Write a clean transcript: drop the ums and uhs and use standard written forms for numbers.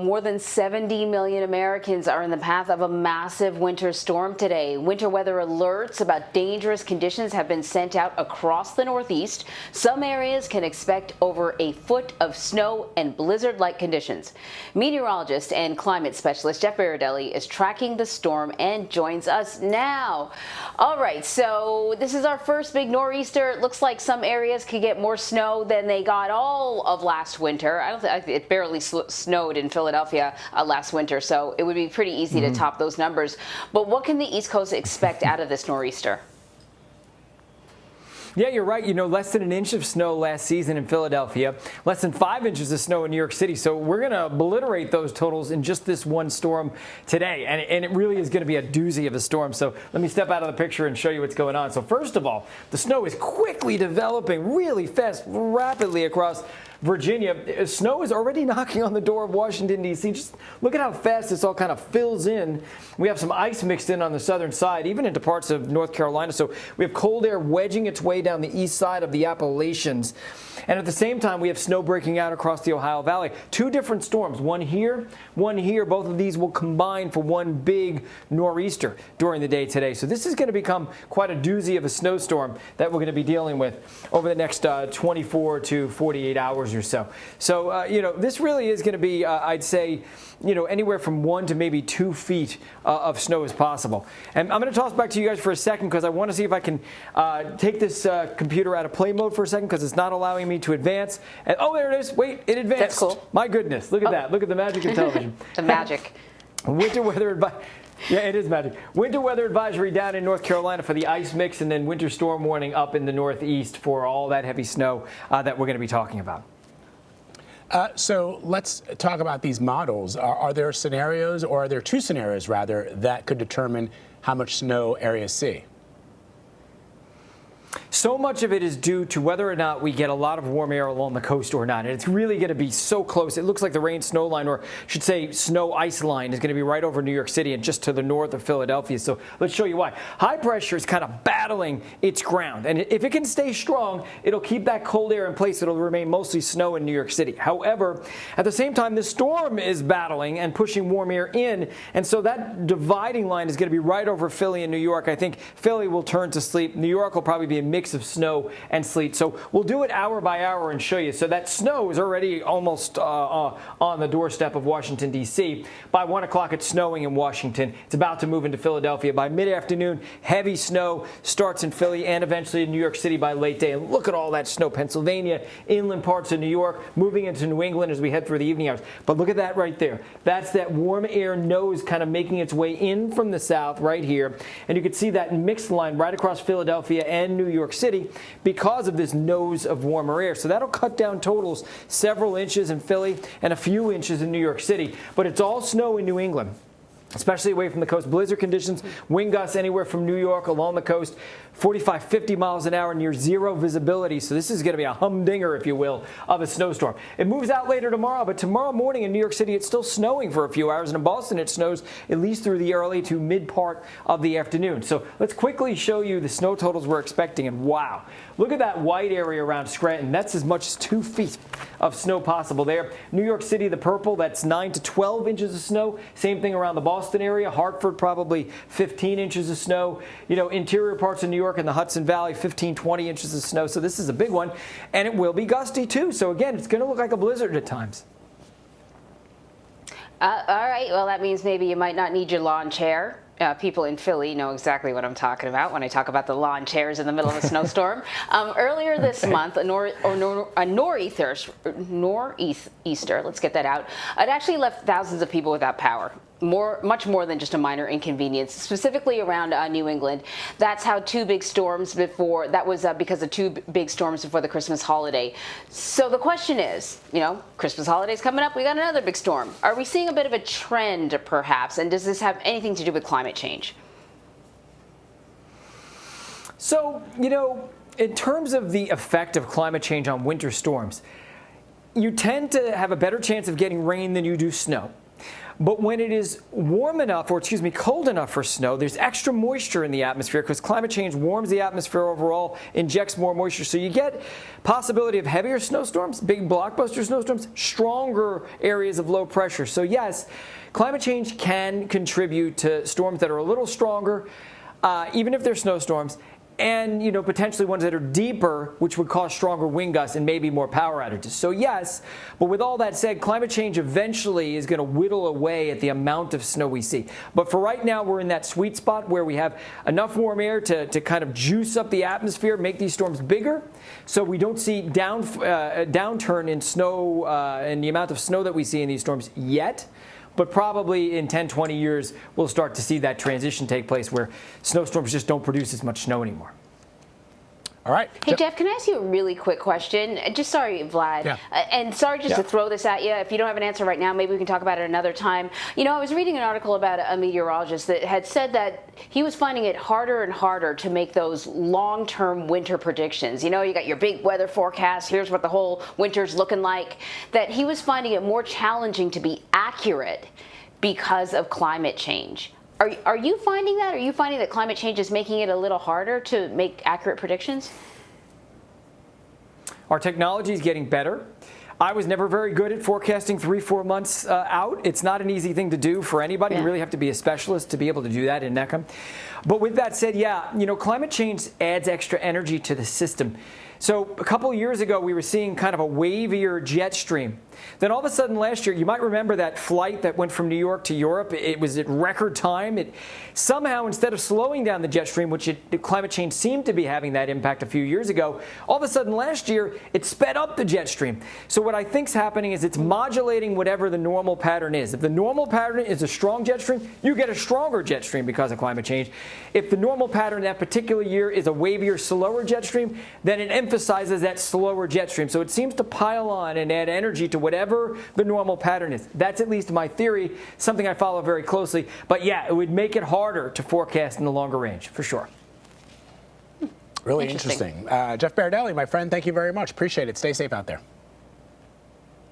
more than 70 million Americans are in the path of a massive winter storm today. Winter weather alerts about dangerous conditions have been sent out across the Northeast. Some areas can expect over a foot of snow and blizzard-like conditions. Meteorologist and climate specialist Jeff Berardelli is tracking the storm and joins us now. All right, so this is our first big nor'easter. It looks like some areas could get more snow than they got all of last winter. I don't think it barely snowed in Philadelphia last winter, so it would be pretty easy to top those numbers. But what can the East Coast expect out of this nor'easter? Yeah, you're right. You know, less than an inch of snow last season in Philadelphia, less than 5 inches of snow in New York City. So we're going to obliterate those totals in just this one storm today. And it really is going to be a doozy of a storm. So let me step out of the picture and show you what's going on. So first of all, the snow is quickly developing really fast, rapidly across Virginia. Snow is already knocking on the door of Washington, D.C. Just look at how fast this all kind of fills in. We have some ice mixed in on the southern side, even into parts of North Carolina. So we have cold air wedging its way down the east side of the Appalachians. And at the same time, we have snow breaking out across the Ohio Valley. Two different storms, one here, one here. Both of these will combine for one big nor'easter during the day today. So this is going to become quite a doozy of a snowstorm that we're going to be dealing with over the next 24 to 48 hours or so. So, you know, this really is going to be, I'd say, you know, anywhere from 1 to maybe 2 feet of snow is possible. And I'm going to toss back to you guys for a second because I want to see if I can take this computer out of play mode for a second because it's not allowing me to advance. And oh, there it is. Wait, it advanced. That's cool. My goodness. Look at that. Look at the magic of television. The magic. Winter weather advisory. Yeah, it is magic. Winter weather advisory down in North Carolina for the ice mix, and then winter storm warning up in the Northeast for all that heavy snow that we're going to be talking about. So let's talk about these models. Are there scenarios, or are there two scenarios rather, that could determine how much snow areas see? So much of it is due to whether or not we get a lot of warm air along the coast or not. And it's really going to be so close. It looks like the rain snow line, or I should say snow ice line, is going to be right over New York City and just to the north of Philadelphia. So let's show you why. High pressure is kind of battling its ground. And if it can stay strong, it'll keep that cold air in place. It'll remain mostly snow in New York City. However, at the same time, the storm is battling and pushing warm air in. And so that dividing line is going to be right over Philly and New York. I think Philly will turn to sleep. New York will probably be a mix of snow and sleet. So we'll do it hour by hour and show you. So that snow is already almost on the doorstep of Washington, D.C. By 1 o'clock, it's snowing in Washington. It's about to move into Philadelphia. By mid-afternoon, heavy snow starts in Philly and eventually in New York City by late day. And look at all that snow. Pennsylvania, inland parts of New York, moving into New England as we head through the evening hours. But look at that right there. That's that warm air nose kind of making its way in from the south right here. And you can see that mixed line right across Philadelphia and New York City because of this nose of warmer air. So that'll cut down totals several inches in Philly and a few inches in New York City. But it's all snow in New England, especially away from the coast. Blizzard conditions, wind gusts anywhere from New York along the coast, 45, 50 miles an hour, near zero visibility. So this is going to be a humdinger, if you will, of a snowstorm. It moves out later tomorrow, but tomorrow morning in New York City, it's still snowing for a few hours. And in Boston, it snows at least through the early to mid part of the afternoon. So let's quickly show you the snow totals we're expecting. And wow, look at that white area around Scranton. That's as much as 2 feet of snow possible there. New York City, the purple, that's 9 to 12 inches of snow. Same thing around the Boston area. Hartford, probably 15 inches of snow. You know, interior parts of New York and the Hudson Valley, 15, 20 inches of snow. So this is a big one. And it will be gusty, too. So, again, it's going to look like a blizzard at times. All right. Well, that means maybe you might not need your lawn chair. People in Philly know exactly what I'm talking about when I talk about the lawn chairs in the middle of a snowstorm. Earlier this month, a nor'easter, let's get that out, it actually left thousands of people without power. Much more than just a minor inconvenience, specifically around New England. That's how two big storms before, that was because of two big storms before the Christmas holiday. So the question is, you know, Christmas holiday's coming up, we got another big storm. Are we seeing a bit of a trend, perhaps, and does this have anything to do with climate change? So, you know, in terms of the effect of climate change on winter storms, you tend to have a better chance of getting rain than you do snow. But when it is warm enough, or excuse me, cold enough for snow, there's extra moisture in the atmosphere because climate change warms the atmosphere overall, injects more moisture. So you get possibility of heavier snowstorms, big blockbuster snowstorms, stronger areas of low pressure. So yes, climate change can contribute to storms that are a little stronger, even if they're snowstorms, and potentially ones that are deeper, which would cause stronger wind gusts and maybe more power outages. So yes, but with all that said, climate change eventually is going to whittle away at the amount of snow we see. But for right now, we're in that sweet spot where we have enough warm air to kind of juice up the atmosphere, make these storms bigger, so we don't see downturn in snow and the amount of snow that we see in these storms yet. But probably in 10, 20 years, we'll start to see that transition take place where snowstorms just don't produce as much snow anymore. All right. Hey, Jeff, can I ask you a really quick question? Just sorry, Vlad. Yeah. And sorry just to throw this at you. If you don't have an answer right now, maybe we can talk about it another time. I was reading an article about a meteorologist that had said that he was finding it harder and harder to make those long-term winter predictions. You got your big weather forecast. Here's what the whole winter's looking like. That he was finding it more challenging to be accurate because of climate change. Are you finding that? Are you finding that climate change is making it a little harder to make accurate predictions? Our technology is getting better. I was never very good at forecasting 3-4 months out. It's not an easy thing to do for anybody. You really have to be a specialist to be able to do that in NECM. But with that said, climate change adds extra energy to the system. So a couple of years ago, we were seeing kind of a wavier jet stream. Then all of a sudden last year, you might remember that flight that went from New York to Europe. It was at record time. It somehow, instead of slowing down the jet stream, which climate change seemed to be having that impact a few years ago, all of a sudden last year, it sped up the jet stream. So what I think's happening is it's modulating whatever the normal pattern is. If the normal pattern is a strong jet stream, you get a stronger jet stream because of climate change. If the normal pattern that particular year is a wavier, slower jet stream, then it emphasizes that slower jet stream. So it seems to pile on and add energy to whatever the normal pattern is. That's at least my theory, something I follow very closely. But yeah, it would make it harder to forecast in the longer range, for sure. Really interesting. Jeff Berardelli, my friend, thank you very much. Appreciate it. Stay safe out there.